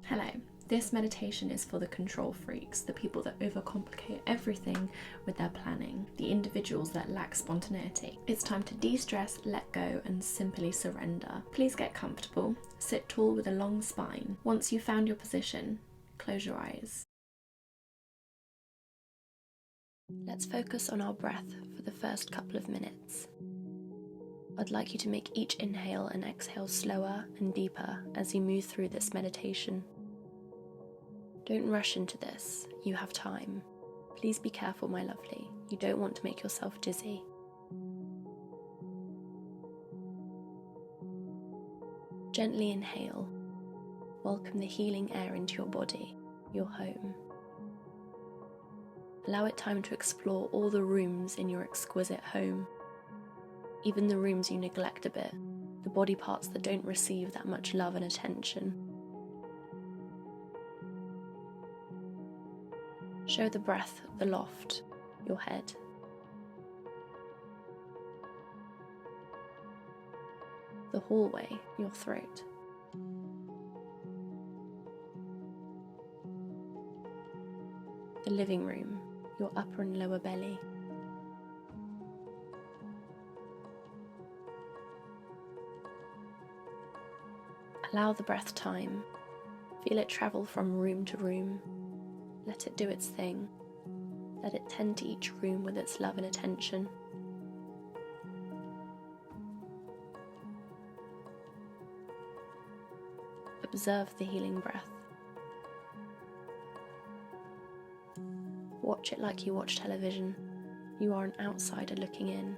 Hello, this meditation is for the control freaks, the people that overcomplicate everything with their planning, the individuals that lack spontaneity. It's time to de-stress, let go, and simply surrender. Please get comfortable, sit tall with a long spine. Once you've found your position, close your eyes. Let's focus on our breath for the first couple of minutes. I'd like you to make each inhale and exhale slower and deeper as you move through this meditation. Don't rush into this, you have time. Please be careful, my lovely, you don't want to make yourself dizzy. Gently inhale. Welcome the healing air into your body, your home. Allow it time to explore all the rooms in your exquisite home. Even the rooms you neglect a bit, the body parts that don't receive that much love and attention. Show the breath the loft, your head. The hallway, your throat. The living room, your upper and lower belly. Allow the breath time. Feel it travel from room to room. Let it do its thing. Let it tend to each room with its love and attention. Observe the healing breath. Watch it like you watch television. You are an outsider looking in.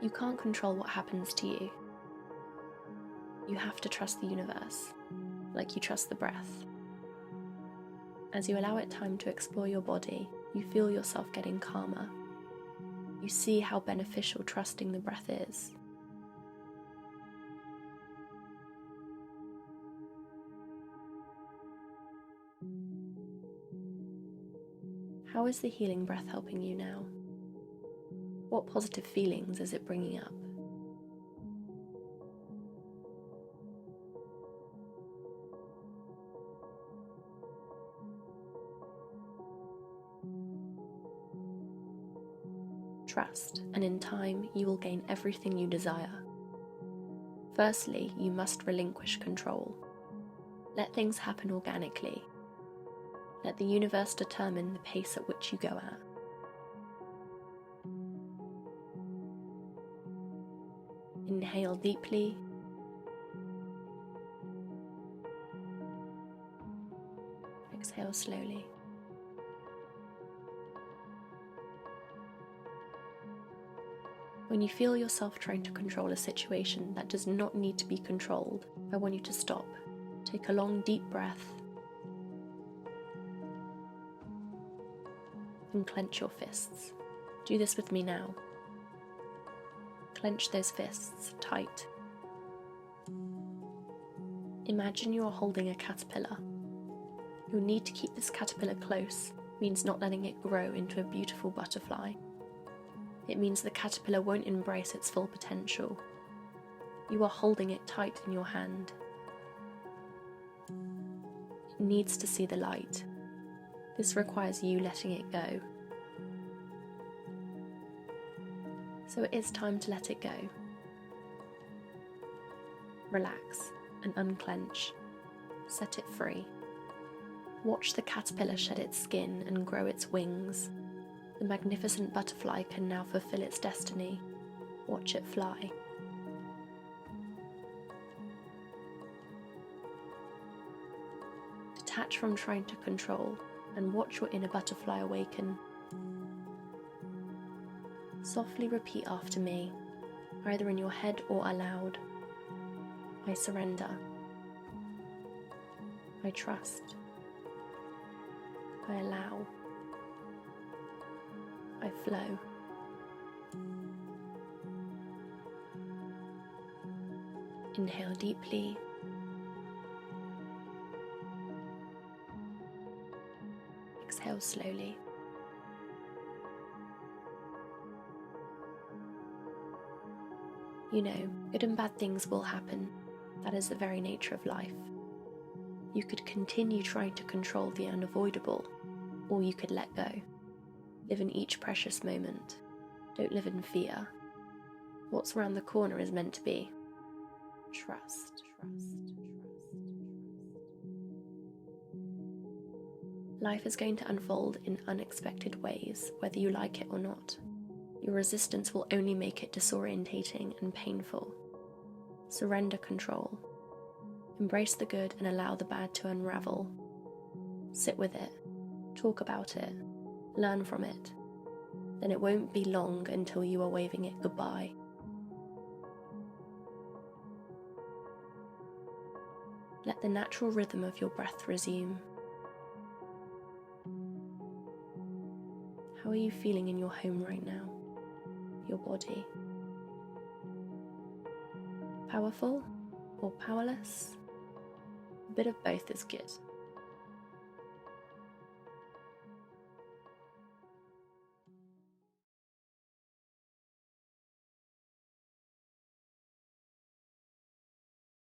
You can't control what happens to you. You have to trust the universe, like you trust the breath. As you allow it time to explore your body, you feel yourself getting calmer. You see how beneficial trusting the breath is. How is the healing breath helping you now? What positive feelings is it bringing up? Trust, and in time you will gain everything you desire. Firstly, you must relinquish control. Let things happen organically. Let the universe determine the pace at which you go at. Inhale deeply. Exhale slowly. When you feel yourself trying to control a situation that does not need to be controlled, I want you to stop. Take a long, deep breath and clench your fists. Do this with me now. Clench those fists tight. Imagine you are holding a caterpillar. Your need to keep this caterpillar close means not letting it grow into a beautiful butterfly. It means the caterpillar won't embrace its full potential. You are holding it tight in your hand. It needs to see the light. This requires you letting it go. So it is time to let it go. Relax and unclench. Set it free. Watch the caterpillar shed its skin and grow its wings. The magnificent butterfly can now fulfill its destiny. Watch it fly. Detach from trying to control and watch your inner butterfly awaken. Softly repeat after me, either in your head or aloud. I surrender. I trust. I allow. I flow. Inhale deeply. Exhale slowly. You know, good and bad things will happen. That is the very nature of life. You could continue trying to control the unavoidable, or you could let go. Live in each precious moment. Don't live in fear. What's around the corner is meant to be. Trust. Life is going to unfold in unexpected ways, whether you like it or not. Your resistance will only make it disorientating and painful. Surrender control. Embrace the good and allow the bad to unravel. Sit with it. Talk about it. Learn from it. Then it won't be long until you are waving it goodbye. Let the natural rhythm of your breath resume. How are you feeling in your home right now? Your body? Powerful or powerless? A bit of both is good.